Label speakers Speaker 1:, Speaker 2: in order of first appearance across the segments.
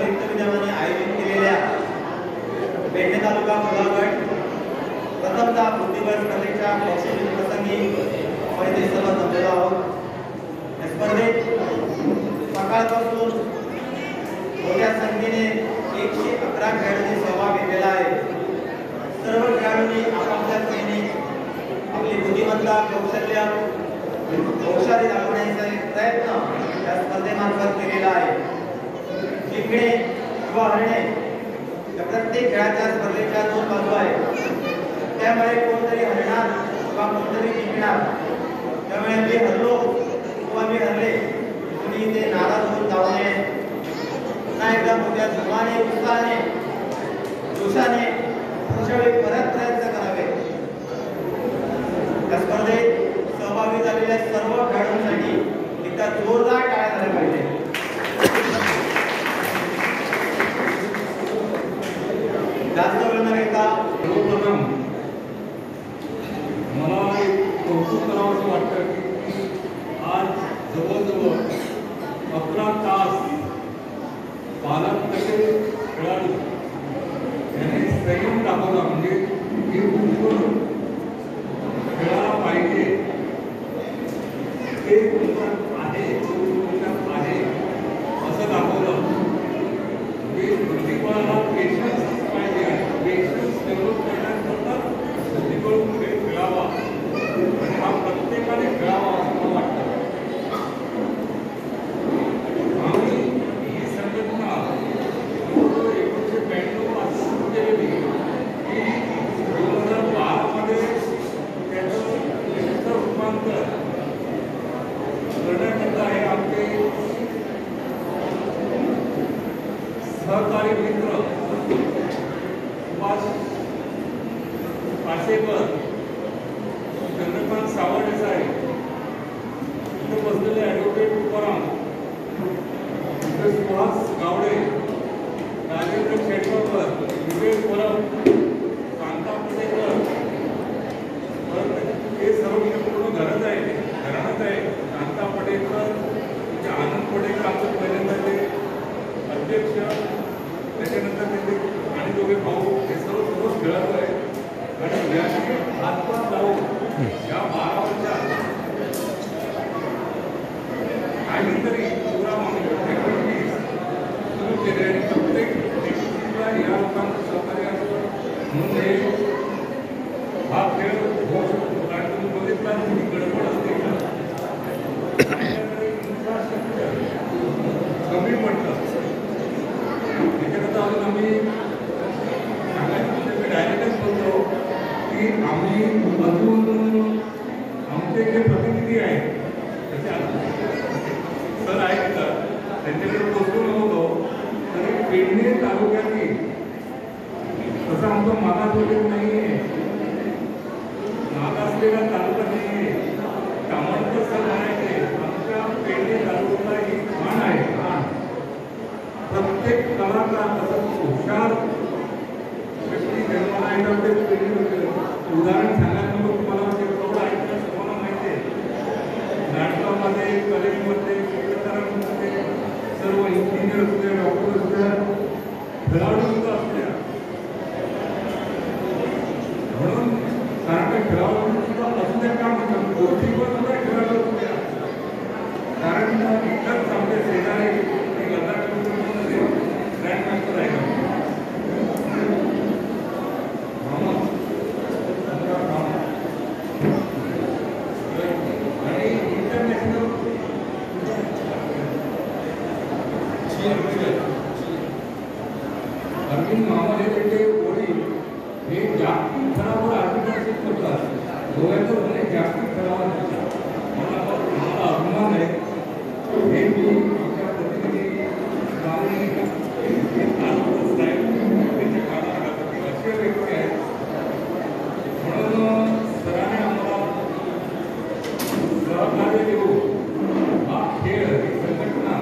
Speaker 1: साहित्य विद्यालयाने आयोजित केलेल्या पेडणे तालुका मुलागड प्रथमतः बुद्धिबळ स्पर्धेच्या बक्षीस प्रसंगी आपण इथे सर्व जमलेलो आहोत। या स्पर्धेत सकाळपासून मोठ्या संख्येने 111 खेळाडूंनी सहभाग घेतलेला आहे। सर्व खेळाडूंनी आपापल्या परीने आपली बुद्धिमत्ता कौशल्य हुशारी दाखवण्याचा प्रयत्न या स्पर्धेमार्फत केलेला आहे। जिंकणे किंवा हरणे या प्रत्येक खेळाच्या स्पर्धेच्या दोन बाजू आहेत। त्यामुळे कोणतरी हरणार किंवा कोणतरी जिंकणार। त्यामुळे मी हरलो किंवा मी हरले कोणी ते नाराज होऊन जाऊ नये। पुन्हा एकदा मोठ्या जोमाने उत्साहाने जोशाने पुढच्या वेळी परत प्रयत्न करावे। या स्पर्धेत सहभागी झालेल्या सर्व खेळाडूंसाठी एकदा जोरदार टाळ्या झाल्या पाहिजे। जास्त वेळ न घेता
Speaker 2: सर्वप्रथम मला कौतुक करावं असं वाटतं की आज जवळजवळ 11 तास 12% खेळाडू यांनी संयम दाखवला। म्हणजे हे गोष्ट खेळायला पाहिजे ते आहे असं दाखवलं। म्हणजे बुद्धिबळाला पेशन्स पाहिजे आहे। पेशन्स डेव्हलप करण्याकरता बुद्धिबळ खेळ खेळावा आणि हा प्रत्येकाने खेळावा असं मला वाटतं। आम्ही ही संघटना 1992 पासून सुरू केलेली की 2012 मध्ये त्याचं रूपांतर करण्याकरता हे आमचे सहकारी मित्र सुभाष पासेकर, चंद्रकांत सावंत साहेब, इथे बसलेले ॲडव्होकेट तुकाराम, इथे सुहास गावडे, राजेंद्र शेटकर, विवेक परब, कांता पुणेकर, हे सर्व पूर्ण घरच आहे, घराणंच आहे। कांता पटेकर, आनंद पटेकर आमचं पहिल्यांदा ते अध्यक्ष, त्याच्यानंतर त्यांचे आणि दोघे भाऊ हे सर्व खेळत आहे। आणि याची हातपात लावून या 12 वर्षात काहीतरी प्रोग्राम आम्ही सुरू केले आणि प्रत्येक व्यक्तीला या लोकांचं सहकार्य असतं म्हणून हे हा खेळ होऊ शकतो। कारण तुम्ही बघितला ही गडबड असते इन्फ्रास्ट्रक्चर कमी पडतं। त्याच्याकरता अजून आम्ही सांगायचं म्हणजे मी डायरेक्टच बोलतो की आम्ही अजून आमचे जे प्रतिनिधी आहेत सर आहेत का त्यांच्याकडे पोचलो नव्हतो तरी पेडणे तालुक्यातील तसं आमचा मागास वगैरे नाही आहे, मागासलेला तालुका नाही आहे। तामणकर सर म्हणायचे आमच्या पेडणे तालुक्याला ही खाण आहे। खाण प्रत्येक कलाकार तसंच हुशार व्यक्ती जन्माला येतात ते पेडणे उदाहरण सांगायला नको तुम्हाला, म्हणजे तेवढं ऐकलं सर्वांना माहिती आहे। नाटकामध्ये कलेमध्ये चित्रकारांमध्ये सर्व इंजिनियर असू द्या, डॉक्टर असू द्या, खेळाडू सुद्धा असू द्या। म्हणून कारण खेळाडू सुद्धा असू द्या काम म्हणतात गोष्टीवर सुद्धा खेळाडू असू द्या। कारण इतकंच आमच्या शेजारी लडाखमध्ये ग्रँडमास्टर आहे आणि इंटरनॅशनल अरविंद मामाचे वडील हे जागतिक स्तरावर आर्टिकलशिप करतात। गोव्याचं म्हणे जागतिक स्तरावर मला अभिमान आहे। हे मी आमच्या प्रतिनिधी असे व्यक्ती आहेत म्हणून सरांनी आम्हाला सहकार्य देऊन हा खेळ ही संघटना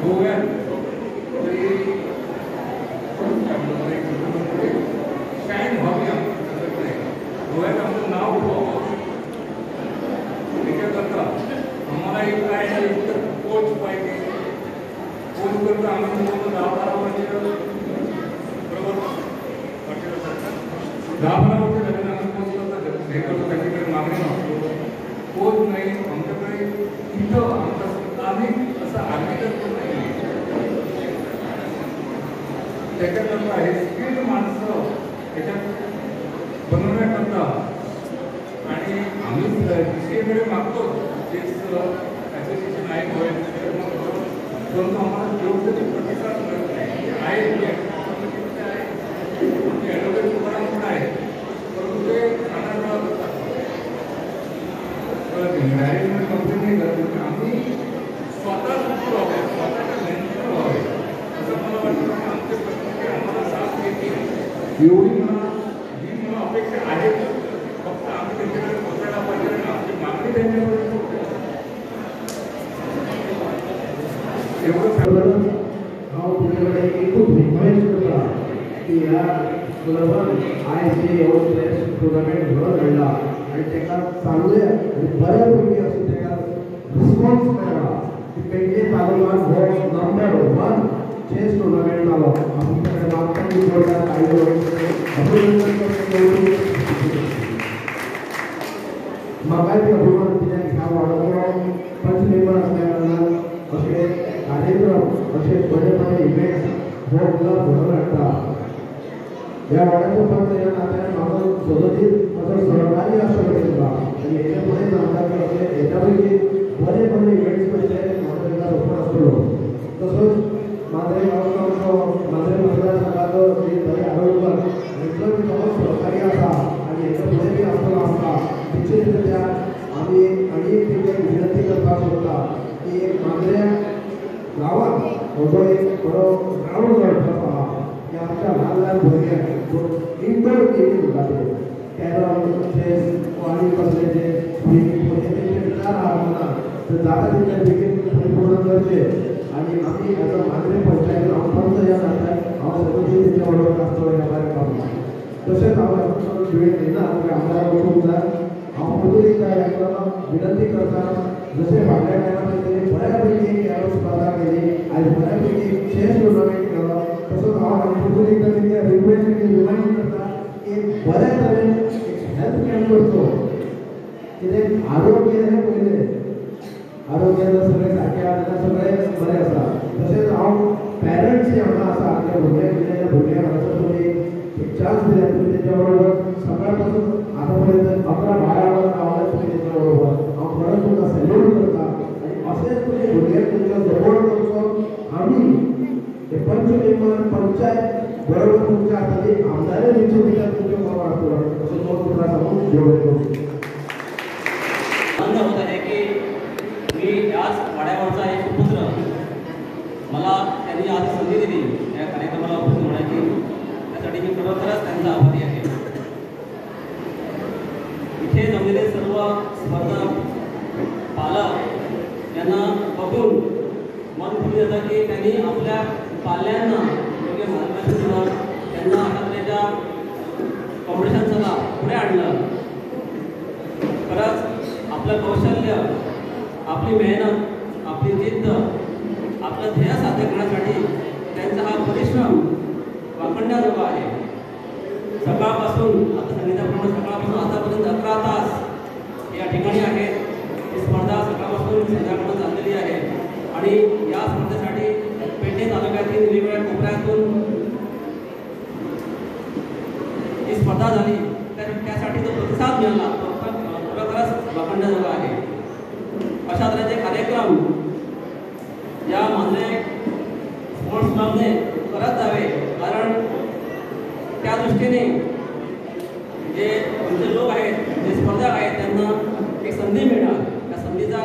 Speaker 2: गोव्यात तरी शाईन व्हावी आमची संघटना गोव्यात आमचं नाव व्हावं त्याच्याकरता आम्हाला फोन करता आम्ही 10-12 वर्ष बरोबर 10-12 वर्ष झाले आम्ही फोन करता हे करतो त्याच्याकडे मागणी नसतो फोन नाही आमच्याकडे इथं आम्ही असं आर्किटेक्ट नाही त्याच्याकरता आहे स्किल्ड माणसं त्याच्यात बनवण्याकरता आणि आम्ही DCAकडे मागतो तेच ॲसोसिएशन आहे परंतु आम्हाला योग्य ते प्रतिसाद मिळत नाही आहे ॲडव्होकेट तुकाराम पण आहे परंतु ते मॅनेजमेंट कंपनी नाही करत आम्ही स्वतः सुरू व्हावे स्वतःच्या मेहनतीवर व्हावे असं मला वाटतं की आमचे प्रश्न आम्हाला साथ देतील एवढी मला अपेक्षा आहे फक्त आम्ही त्यांच्याकडे पोहोचायला पाहिजे आणि आमची मागणी त्यांच्याकडे एवढं
Speaker 3: तुमच्याकडे एकूण रिक्वेस्ट करता की या क्लबान ICA टुर्नामेंट घडोवन हाडला आणि ताका चांगले आणि बऱ्यापैकी असो ताका रिस्पॉन्स मेळ्ळा की पेडणे तालुक्यात हो नंबर 1 चेस टुर्नामेंट जालो आमच्याकडे मागणी जोरदार अभिनंदन म्हाकाय अभिमान कित्याक ह्या वाड्याचो पंच मेंबर आसल्या कारणान अशे कार्यक्रम अशे बरे बरे इव्हेंट्स हो क्लब घडोवन हाडटा ह्या वाड्याचो पंच ह्या नात्यान म्हाका सदतीत म्हजो सहकारी आसलो दिसता आनी हेचे फुडें सांगता की अशे हेच्या पैकी बरे बरे इव्हेंट्स करचे म्हाका एकदा स्वप्न आसतलो तसोच माद्रे गांवचो माद्रे मतदारसंघाचो एक बरे आरोग्यकर इतलो बी तो सहकारी आसा आनी हेचे फुडें बी आसतलो आमकां निश्चित रित्या आमी आनी एक विनंती करपाक सोदता की एक माद्रे गांवांत हो एक बरो ग्रावंड घडप आहा की आमच्या ल्हान ल्हान भुरग्यांक इंडोर गेमी म्हणटा ते कॅरम चेस आनी कसले जे विचार आहा मनान तर जाता तितले बेगीन परिपूर्ण करचे आनी आमी एज अ माद्रे पंचायत हांव पंच ह्या नात्यान हांव सगळी तेच्या वांगडा आसतलो ह्या कार्यक्रमाक तशेंच हांव वेळ घेयना की आमकां वचूंक जाय हांव परतून एकदा ह्या विनंती करता जशें फाटल्या टायमार तेणी बऱ्यापैकी एक कॅरम स्पर्धा केली आयज बऱ्यापैकी चेस टुर्नामेंट केलो तसोच हांव परतून एकदा तेंकां रिक्वेस्ट रिमांड करता की बऱ्या तरेन एक हेल्थ कॅम्प करचो कित्याक आरोग्य हें पयलें आरोग्य जर सगळें सारकें आसा जाल्यार सगळें बरें आसा तशेंच हांव पॅरंट्स जे हांगा आसा आपल्या भुरग्यांक हांगासर तुमी एक चान्स दिल्यात तुमी तेच्या बरोबर सकाळ पासून आतां पर्यंत 11-12 वर रावल्यात तुमी तेच्या बरोबर हांव खरोच तुमकां सॅल्यूट करता आनी अशेंच तुमी भुरग्यांक तुमचो सपोर्ट करचो आमी हे पंच मेंबर पंचायत बरोबर तुमच्या हातांतली आमदारी दिवचे भितर तुमचो बरो आसतलो असो तो तुमकां सांगून देव
Speaker 4: आनंद होत आहे की मी याच वाड्यावरचा एक पुत्र मला त्यांनी आज संधी दिली या कार्यक्रमाला उपस्थित होण्याची त्यासाठी मी खरोखरच त्यांचा आभारी आहे इथे जमलेले सर्व स्पर्धक पालक यांना बघून मन भरून येतं की त्यांनी आपल्या पाल्यांना योग्य मार्गदर्शन दिलं त्यांना आपल्याच्या कॉम्पिटिशनला पुढे आणलं खरंच आपलं कौशल्य आपली मेहनत आपली जिद्द आपलं ध्येय साध्य करण्यासाठी त्यांचा हा परिश्रम वाखणण्याजोगा आहे सकाळपासून आता सांगितल्याप्रमाणे सकाळपासून आतापर्यंत 11 तास या ठिकाणी आहेत ही स्पर्धा सकाळपासून संध्याकाळपर्यंत चाललेली आहे आणि या स्पर्धेसाठी पेडणे तालुक्यातील वेगवेगळ्या कोपऱ्यातून ही स्पर्धा झाली त्यासाठी जो प्रतिसाद मिळाला तो खरोखरच वाखणण्याजोगा आहे अशा तऱ्हेचे कार्यक्रम या माद्रे स्पोर्ट्स क्लबने करत जावे कारण त्या दृष्टीने जे आमचे लोक आहेत जे स्पर्धक आहेत त्यांना एक संधी मिळणार त्या संधीचा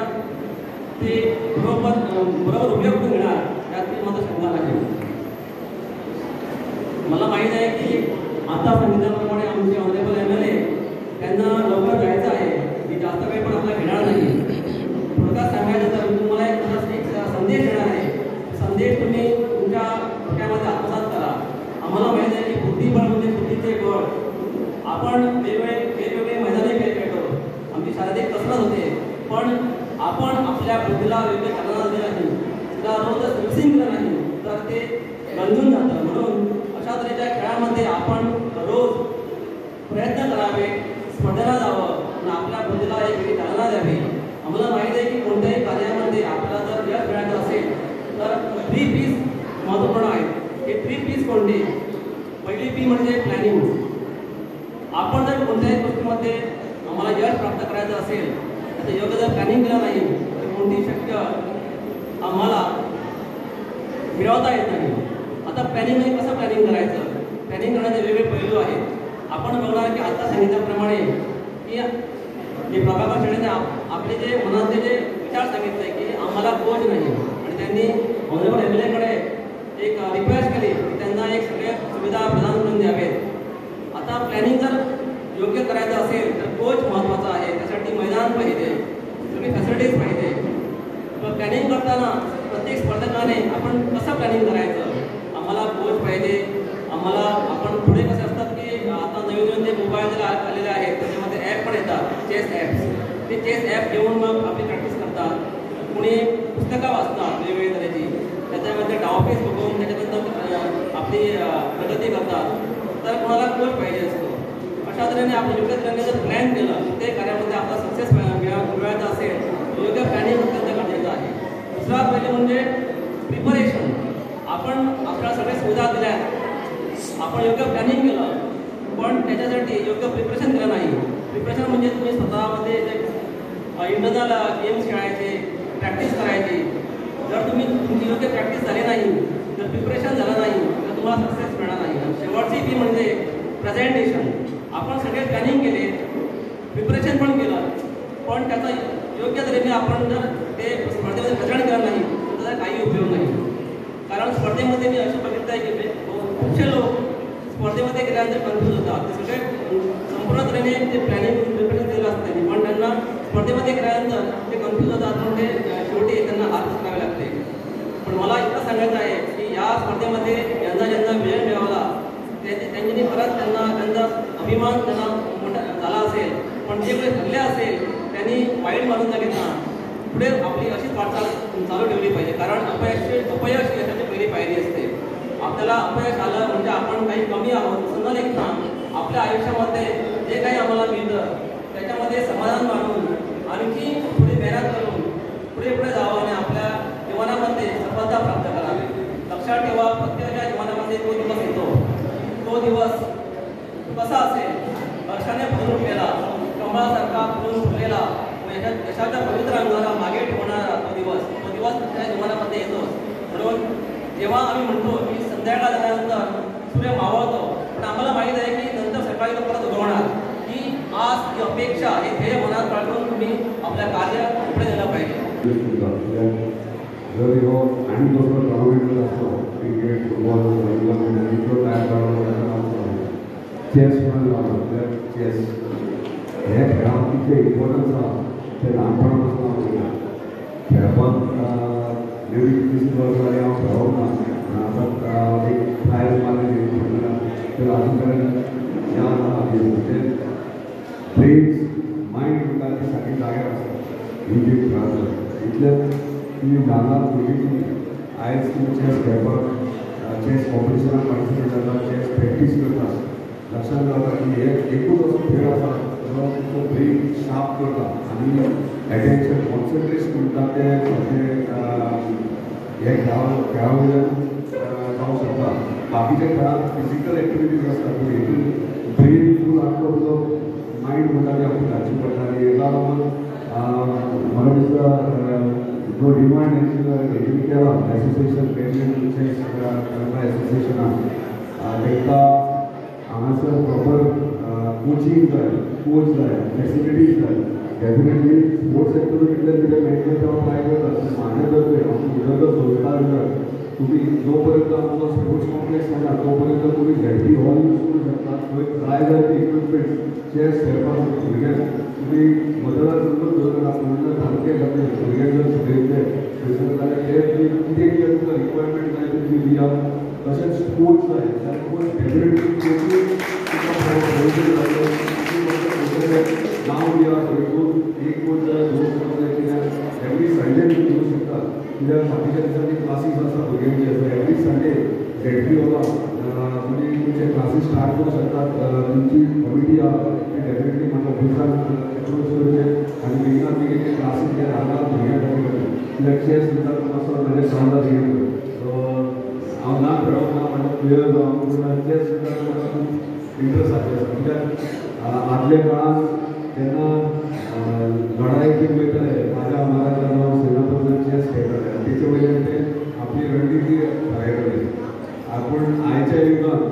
Speaker 4: ते बरोबर उपयोग करून घेणार यात माझा शंका आहे मला माहीत आहे की आता सांगितल्याप्रमाणे आमचे ऑनरेबल MLA त्यांना लवकर जायचं आहे मी जास्त काही पण आपल्याला घेणार नाही थोडक्यात सांगायचं तर मी तुम्हाला एक संदेश देणार आहे संदेश तुम्ही तुमच्या डोक्यामध्ये आत्मसात करा आम्हाला माहीत आहे की बुद्धिबळ म्हणजे बुद्धीचे बळ आपण वेगवेगळे मैदानी खेळ खेळतो आमची शारीरिक कसरत होते पण आपण आपल्या बुद्धीला वेगळे चालना दिली नाही तिला रोज सर्व्हिसिंग केलं नाही रंजून जातं. म्हणून अशा तऱ्हेच्या खेळामध्ये आपण रोज प्रयत्न करावे, स्पर्धेला जावं आणि आपल्या बुद्धीला एक वेगळी चालना द्यावी. आम्हाला माहिती आहे की कोणत्याही कार्यामध्ये आपल्याला जर यश मिळायचं असेल तर 3 P's महत्त्वपूर्ण आहेत. हे 3 P's कोणते? पहिली P म्हणजे प्लॅनिंग. आपण जर कोणत्याही गोष्टीमध्ये आम्हाला यश प्राप्त करायचं असेल तर योग्य जर प्लॅनिंग केलं नाही तर कोणती शक्य आम्हाला मिळवता येत नाही. आता प्लॅनिंग म्हणजे कसं प्लॅनिंग करायचं? प्लॅनिंग करण्याचे वेगवेगळे पैलू आहेत. आपण बघणार की आता सांगितल्याप्रमाणे की जे प्रभाकर शेळेने आपले जे मनातले जे विचार सांगितले की आम्हाला कोच नाही आणि त्यांनी ऑनरेबल MLA एक रिक्वेस्ट केली की त्यांना एक सगळ्या सुविधा प्रदान करून द्यावेत. आता प्लॅनिंग जर योग्य करायचं असेल तर कोच महत्त्वाचा आहे. त्यासाठी मैदान पाहिजे, सगळी फॅसिलिटीज पाहिजे. तर प्लॅनिंग करताना प्रत्येक स्पर्धकाने आपण कसं प्लॅनिंग करायचं? आम्हाला कोच पाहिजे. आम्हाला आपण पुढे कसे असतात की आता नवीन नवीन जे मोबाईल आलेले आहेत त्याच्यामध्ये ॲप पण येतात, चेस ॲप्स. ते चेस ॲप घेऊन मग आपली प्रॅक्टिस करतात. कुणी पुस्तकं वाचतात वेगवेगळ्या तऱ्हेची, त्याच्यामध्ये डावपेच बघून त्याच्यानंतर आपली प्रगती करतात. तर कोणाला कोच पाहिजे असतो. अशा तऱ्हेने आपण योग्य तऱ्हेने जर प्लॅन केलं ते कार्यामध्ये आपला सक्सेस मिळवायचा असेल योग्य प्लॅनिंग अत्यंत गरजेचं आहे. दुसरा पहिले म्हणजे प्रिपरेशन. आपण आपल्याला सगळ्या सुविधा दिल्या, आपण योग्य प्लॅनिंग केलं पण त्याच्यासाठी योग्य प्रिपरेशन केलं नाही. प्रिपरेशन म्हणजे तुम्ही स्वतःमध्ये जे इंटरनल गेम्स खेळायचे, प्रॅक्टिस करायची. जर तुमची योग्य प्रॅक्टिस झाली नाही जर प्रिपरेशन झालं नाही तर तुम्हाला सक्सेस मिळणार नाही. आणि शेवटची P म्हणजे प्रेझेंटेशन. आपण सगळे प्लॅनिंग केले, प्रिपरेशन पण केलं पण त्याचा योग्य तऱ्हेने आपण जर ते स्पर्धेमध्ये प्रेझेंट केलं नाही तर त्याचा काही उपयोग नाही. कारण स्पर्धेमध्ये मी असं बघितलं आहे की खूपसे लोक स्पर्धेमध्ये गेल्यानंतर कन्फ्यूज होतात. ते सगळे संपूर्ण तऱ्हेने ते प्लॅनिंग प्रिपरेशन केलेलं असतं पण त्यांना स्पर्धेमध्ये गेल्यानंतर ते कन्फ्यूज होतात म्हणून ते शेवटी त्यांना हार करावे लागते. पण मला इतकं सांगायचं आहे की या स्पर्धेमध्ये ज्यांना विजय मिळवला त्यांनी खरंच त्यांचा अभिमान त्यांना मोठा झाला असेल. पण जे काही ठरले असेल त्यांनी वाईट मारून न घेता पुढे आपली अशीच वाटचाल चालू ठेवली पाहिजे. कारण अपयश यशाची पहिली पायरी असते. आपल्याला अपयश आलं म्हणजे आपण काही कमी आहोत असं न लेखता आपल्या आयुष्यामध्ये जे काही आम्हाला मिळतं त्याच्यामध्ये समाधान मानून आणखी पुढे मेहनत करून पुढे जावं आणि आपल्या जीवनामध्ये सफलता प्राप्त करावी. लक्षात ठेवा प्रत्येकाच्या जीवनामध्ये तो दिवस येतो. तो दिवस कसा असेल? वर्षाने भरून गेला, कमळासारखा फुलून फुललेला यशाच्या पवित्र अंगाला मागे ठेवणारा तो दिवस तुमच्या जीवनामध्ये येतो. म्हणून जेव्हा आम्ही म्हणतो की संध्याकाळ झाल्यानंतर सूर्य मावळतो पण आम्हाला माहीत आहे की नंतर सकाळी तो परत उगवणार. ही आस, ही अपेक्षा, हे ध्येय मनात बाळगून तुम्ही आपल्या कार्य पुढे नेलं पाहिजे.
Speaker 5: जर आणि दुसरं टॉर्नामेंट असतो क्रिकेट, फुटबॉल, तयार करावं चेस पण लावलं. चेस ह्या खेळामध्ये जे इम्पॉर्टन्स आहे ते लहानपणापासून खेळपात नवीन 30 वर्षांनी हांव खेळोना आतां एक ट्रायल मारले तर अजून या म्हणजे ब्रेन्स मायंड म्हणटा ती सारकी जाग्यार आसता ही खेळांत इतले तुम्ही ल्हान भुरगीं आयज तुम्ही चेस खेळपाक चेस कॉम्पिटिशनाक पार्टिसिपेट जाता, चेस प्रॅक्टीस करता. लक्षात घालता की हे एकूच असो खेळ आसा जो तुमचो ब्रेन शार्प करता आनी एटेन्शन कॉन्सन्ट्रेशन म्हणटा ते हे खेळा वयल्यान जावंक शकता. बाकीच्या खेळांत फिजिकल एक्टिविटीज आसता पूण हेतून ब्रेन फूल आख्खो तुजो मायंड म्हणटा ते आपूण घालची पडटा. आनी हेका लागून म्हाका दिसता जो डिमांड हेतून केला एसोसिएशन बेडमिंटन चेस एसोसिएशनान तांकां हांगासर प्रॉपर कोचिंग जाय, कोच जाय, फॅसिलिटीज जाय. डेफिनेटली स्पोर्ट्स सेक्टर कितले कितें मेळटलें तें ट्राय करता. म्हाजें तर्फे जर सोदता जर तुम्ही जोपर्यंत आमचो स्पोर्ट्स कॉम्प्लेक्स येना तोपर्यंत तुम्ही झेडपी हॉल यूज करूं शकता. थंय जाय जायते इक्विपमेंट्स चेस खेळपाक भुरग्यांक तुम्ही मतदार संघ दवरना पूर्ण सारकें जातलें. भुरग्यांक जर शिकयतले थंयसर जाल्यार ते कितें कितें तुका रिक्वायरमेंट जाय ती दिया. तशेंच स्पोर्ट्स जाय जाल्यार कोच डेफिनेटली नांव दिया. थंय एक कोच जाय, 2 कोच जाय. कित्याक एवरी संडे तुमी करूं शकता. कित्याक बाकीच्या दिसांनी क्लासीस आसा भुरग्यांचे. एवरी संडे डेटली बाबा तुम्ही तुमचे क्लासेस स्टार्ट करू शकतात. तुमची कमिटी डेफिनेटली म्हाका ऑफिसांत अप्रोच करचे आनी बेगिनात बेगीन क्लासीस जे रावतात भुरग्यांक चेस सुद्दां मातसो म्हाजे सांगता बेगीन. सो हांव ना खेळप ना म्हाका प्लेयर जावं पूण चेस सुद्दां म्हाका खूब इंट्रस्ट आसा. कित्याक आदल्या काळांत जेन्ना लढायेक वयताले राजा महाराजा जावं सेनापती चेस खेळटाले तेचे वयल्यान ते आपली रणनिती थारायताले. पूण आयच्या युगांत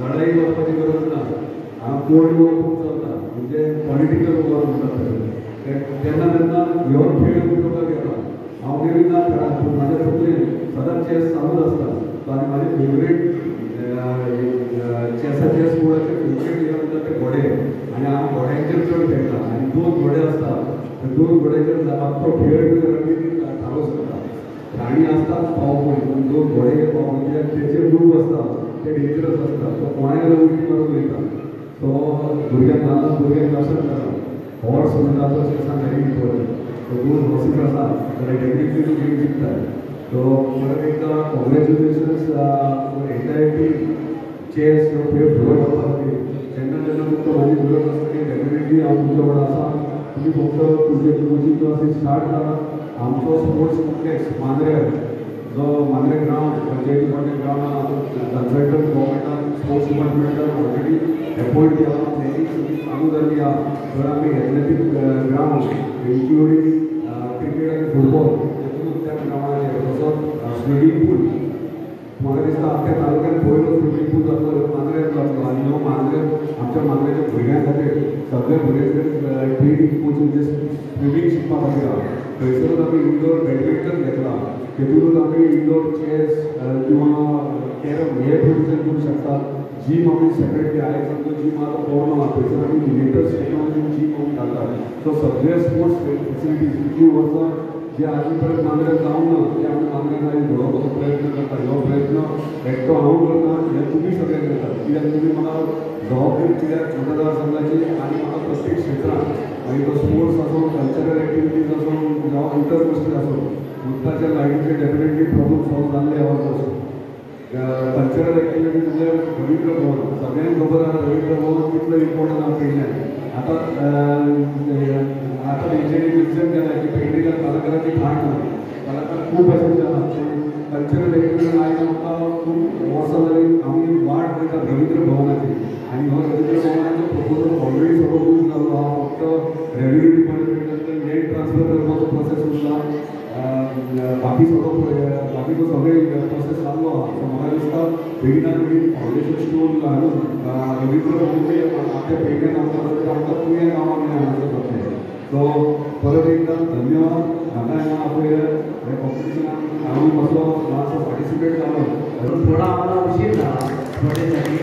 Speaker 5: लढाई करपाची गरज ना. कोल्ड वॉर खूब चलता म्हणजे पॉलिटिकल वॉर म्हणटात तेन्ना तेन्ना ह्यो खेळ उपयोगाक येता. हांव गेली ना खेळाक पूण म्हाज्या तकलेन सदांच चेस चालूच आसता. आनी म्हाजे फेवरेट चेसाचे स्पोर्टाचे फेवरेट गेम म्हणटा ते घोडे आनी हांव घोड्यांचेर चड खेळटा. आनी 2 घोडे आसता ते 2 घोड्याचेर तो खेळ रणनिती थारोवंक शकता. राणी आसतात पावरफूल पूण 2 घोडे पावरफूल कित्याक तेचेर मूव आसता ते डेंजरस आसता. तो कोणाय उलटी मारून वयता. तो भुरग्यांक ल्हान भुरग्यांक लक्षात करा हॉर्स म्हणटा तो चेसान व्हेरी इम्पॉर्टंट. तो 2 हॉर्सीस आसा जाल्यार डेफिनेटली तूं गेम जिखता. सो परत एकदां कॉंग्रेच्युलेशन्स एंटायर टीम चेस ह्यो खेळ फुडें व्हरपा खातीर. जेन्ना जेन्ना तुमकां म्हाजी गरज आसता की डेफिनेटली हांव तुमच्या वांगडा आसा. तुमी फक्त तुमचे कोचिंग क्लासीस स्टार्ट करा. आमचो स्पोर्ट्स कॉम्प्लेक्स मांद्रेर जो मांद्रे ग्रावंड पंचायती ग्रावंड कन्सल्टंट गव्हर्मेंटान स्पोर्ट्स डिपार्टमेंटान ऑलरेडी अपॉयंट केला. प्लॅनिंग सगळी चालू जाल्ली आहा. तर आमी एथलेटीक ग्रावंड इन्क्लुडींग क्रिकेट आनी फुटबॉल तातूंत त्या ग्रावंडाचेर तसोच स्विमींग पूल म्हाका दिसता आख्या तालुक्यात पयलो स्विमींग पूल जातलो मांद्रेर जातलो. आनी ह्यो मांद्रेर आमच्या मांद्रेच्या भुरग्यां खातीर सगळे भुरग्यांक ट्रेनींग कोचिंग जे स्विमींग शिकपा खातीर आहा. थंयसरूच आमी इंडोर बॅडमिंटन घेतला. तेतूनच आमी इंडोर चेस किंवा कॅरम हे प्रोविजन करूं शकतात. जीम आमी सेपरेटली आयज आमचो जीम आहा तो पवनो आहा. थंयसर आमी लेटस्ट टेक्नॉलॉजीन जीम आमी घालतात. सो सगळे स्पोर्ट्स फेसिलिटीज इतली वर्सां जे आजून पर्यंत मांद्रेर जावंक ना ते आमी मांद्रेर आयज घडोवपाचो प्रयत्न करता. हो प्रयत्न एकटो हांव करता हे तुमी सगळे करतात. कित्याक तुमी म्हाका जबाबदारी कित्याक मतदारसंघाची आनी म्हाका प्रत्येक क्षेत्रांत मागीर तो स्पोर्ट्स आसूं कल्चरल एक्टिविटीज आसूं जावं इतर गोश्टी आसूं उदकाच्या लायटीचे डेफिनेटली प्रॉब्लम सॉल्व जाल्ले आहा. कल्चरल एक्टिविटीज म्हणजे रवींद्र भवन सगळ्यांक खबर आहा रवींद्र भवन कितलो इम्पॉर्टंट आहा पेडण्यान. आतां तेंच्यांनी डिसिजन केला की पेडणेच्या कलाकारांची थाट ना. कलाकार खूब अशे आहा कल्चरल एक्टिविटीज आयज आमकां खूब वर्सां जालीं आमी वाट पळयता रवींद्र भवनाची. आनी हो रवींद्र भवनाचो प्रपोजल ऑलरेडी सगळो यूज जाल्लो आहा. फक्त रेव्हेन्यू डिपार्टमेंटान लँड ट्रान्सफर करपाचो प्रोसेस उरला. बाकीचो सगळे प्रोसेस जाल्लो आहा. सो म्हाका दिसता बेगिनात बेगीन फावंडेशन स्टोन घालून रवींद्र भवन आपल्या पेडण्यान आमकां तुवें गांवांत हाडपाचें जातलें. सो परत एकदां धन्यवाद. म्हाका हांगा आपयलें हे कॉम्पिटिशनाक हांव मातसो ल्हानसो पार्टिसिपेट जालो.
Speaker 4: थोडा आम्हाला उशीर झाला स्पर्धेसाठी.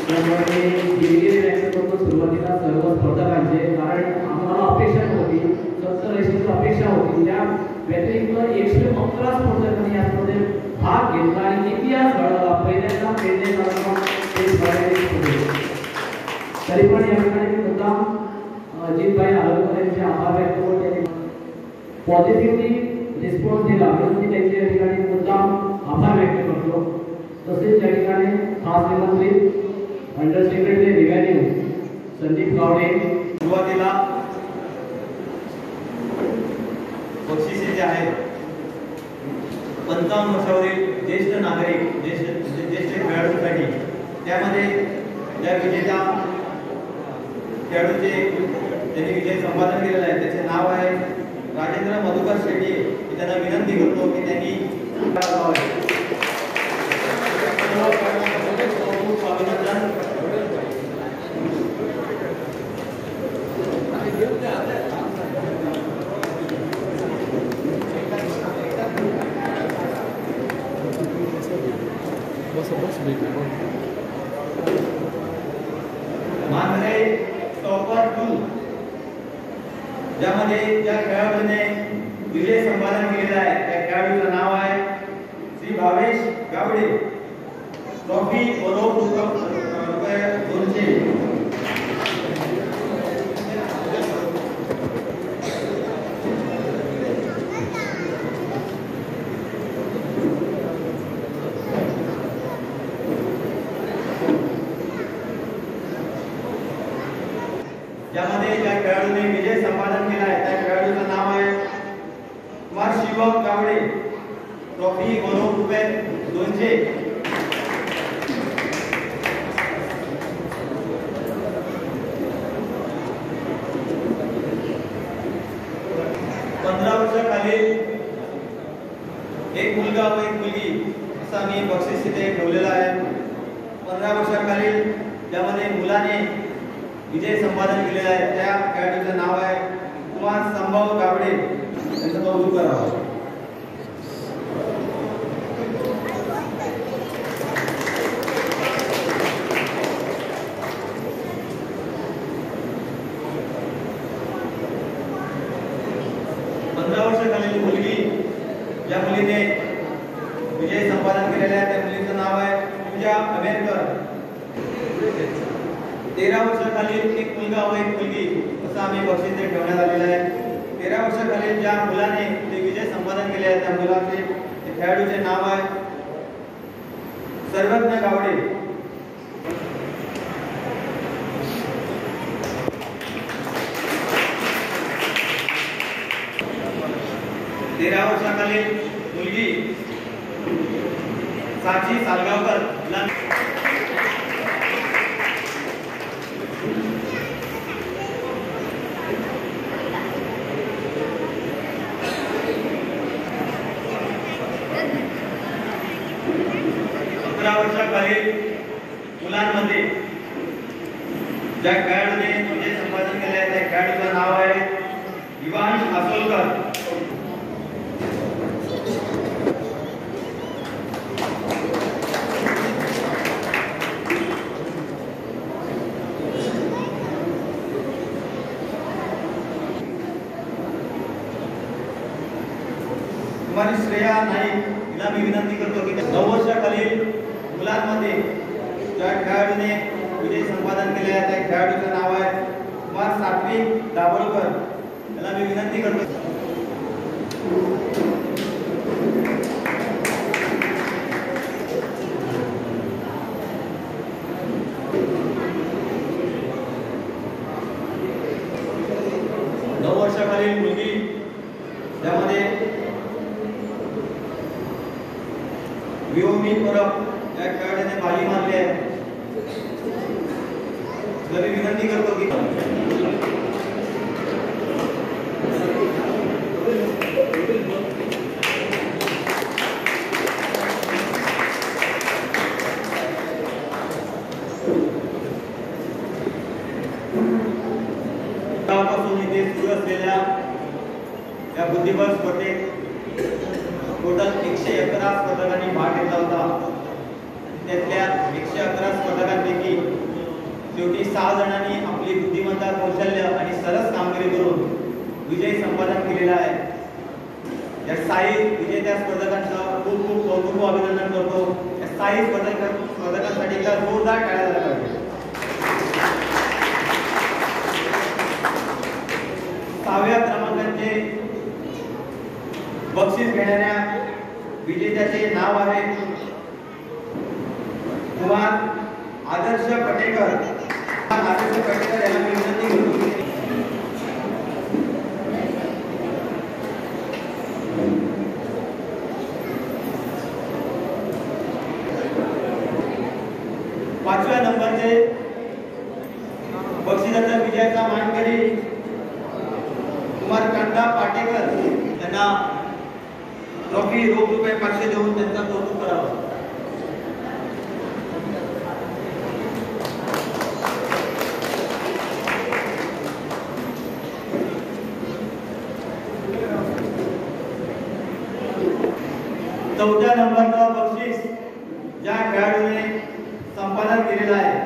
Speaker 4: त्यामुळे गिरगिरी व्यक्त करतो सुरुवातीला सर्व स्पर्धकांचे. कारण आम्हाला अपेक्षा होती 70-80 अपेक्षा होती. त्या व्यतिरिक्त 111 स्पर्धकांनी या स्पर्धेत भाग घेतला आणि इतिहास घडवला. पहिल्यांदा पेडणे तालुका हे स्पर्धेत. तरी पण या ठिकाणी मी मुद्दाम अजितभाई आलोकर यांचे आभार व्यक्त करतो. त्यांनी पॉझिटिव्हली रिस्पॉन्स दिला म्हणून मी त्यांच्या या ठिकाणी मुद्दाम आभार व्यक्त करतो. तसेच या ठिकाणी खास निमंत्रित under secretary revenue Sandeep Gawade.
Speaker 1: सुरुवातीला बक्षिसे जे आहेत 55 वर्षावरील ज्येष्ठ नागरिक ज्येष्ठ खेळाडूंसाठी त्यामध्ये ज्या विजेत्या खेळाडूचे त्यांनी विजय संपादन केलेला आहे त्याचे नाव आहे राजेंद्र मधुकर शेट्टी. मी त्यांना विनंती करतो की त्यांनी अभिनंदन. मांद्रे टॉपर 2 ज्यामध्ये ज्या खेळाडूने विजय संपादन केलेला आहे त्या खेळाडूचं नाव आहे श्री भावेश गावडे. ट्रॉफी रुपये 200. खेळाडूने विजय संपादन केला आहे त्या खेळाडूचं नाव आहे कुमार शिवम गावडे. ट्रॉफी गौरव रुपये 200. वर्षाखालील एक मुलगा व एक मुलगी असा मी बक्षीस इथे ठेवलेला आहे. 15 वर्षाखालील ज्यामध्ये मुलाने विजय संपादन केलेला आहे त्या खेळाडूचं नाव आहे कुमार संभव गावडे. त्यांचं कौतुक करावं. वर्षाखालील मुलगी ज्या मुलीने विजय संपादन केलेला आहे त्या मुलीचं नाव आहे पूजा अमेरकर. 13 वर्षाखालील एक मुलगा व एक मुलगी असं आम्ही बक्षीस ठेवण्यात आलेलं आहे. 13 वर्षाखालील ज्या मुलाने ते विजय संपादन केले आहे त्या मुलाचे खेळाडूचे नाव आहे सर्वज्ञ गावडे. 13 वर्षाखालील मुलगी साची सालगावकर. 15 वर्षाखालील मुलांमध्ये ज्या खेळाडूने विजय संपादन केले आहे त्या खेळाडूचं नाव आहे इवान आसोलकर. 9 श्रेया नाईक हिला मी विनंती करतो की 9 वर्षाखालील मुलांमध्ये ज्या खेळाडूने विजय संपादन केले आहे त्या खेळाडूचं नाव आहे कुमार सात्विक दाभोळकर. त्याला मी विनंती करतो. वर्षाखालील मुलगी ज्यामध्ये विओमी परब या खेळाडूने बाजी मारली आहे. मी विनंती करतो की इथे सुरू असलेल्या या बुद्धिबळ स्पर्धेत टोटल 111 स्पर्धकांनी भाग घेतला होता. त्यातल्या 111 स्पर्धकांपैकी शेवटी 6 जणांनी आपली बुद्धिमत्ता, कौशल्य आणि सरस कामगिरी करून विजय संपादन केलेला आहे. या 6 विजेत्या स्पर्धकांचं खूप खूप कौतुक अभिनंदन करतो. या 6 स्पर्धकांसाठी एकदा जोरदार टाळ्या झाल्या पाहिजे. 6व्या क्रमांकाचे बक्षीस घेणाऱ्या विजेत्याचे नाव आहे कुमार आदर्श पटेकर. आदर्श पटेकर यांना मी विनंती करतो. पाचव्या नंबरचे बक्षिसाचा विजयाचा मानकरी कुमार कांता पाटेकर. त्यांना ट्रॉफी रोख रुपये 500 देऊन त्यांचा कौतुक करावं. चौथ्या नंबरचं बक्षीस ज्या खेळाडूने संपादन केलेलं आहे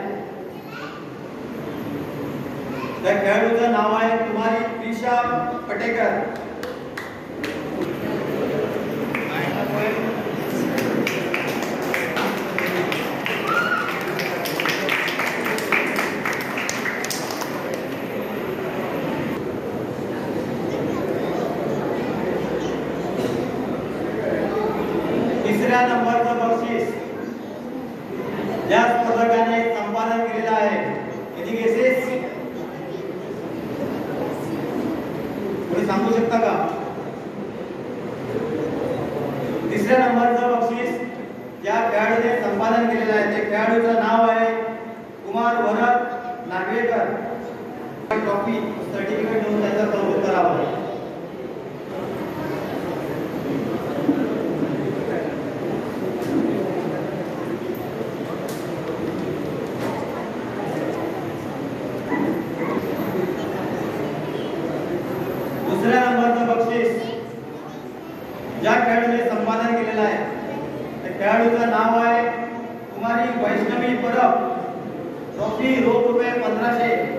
Speaker 1: त्या खेळाडूचं नाव आहे कुमारी प्रिशा पटेकर. तिसऱ्या नंबरचं बक्षीस ज्या स्पर्धकाने संपादन केलेलं आहे पुस्तका. तिसऱ्या नंबरचं बक्षीस ज्या खेळाडूने संपादन केलेलं आहे ते खेळाडूचं नाव आहे कुमार भरत नागवेकर. ट्रॉफी सर्टिफिकेट देऊन त्याचं कौतुक करावं. दुसऱ्या नंबरचं बक्षीस ज्या खेळाडूने संपादन केलेलं आहे त्या खेळाडूचं नाव आहे कुमारी वैष्णवी परब. ट्रॉफी रोख ₹1500.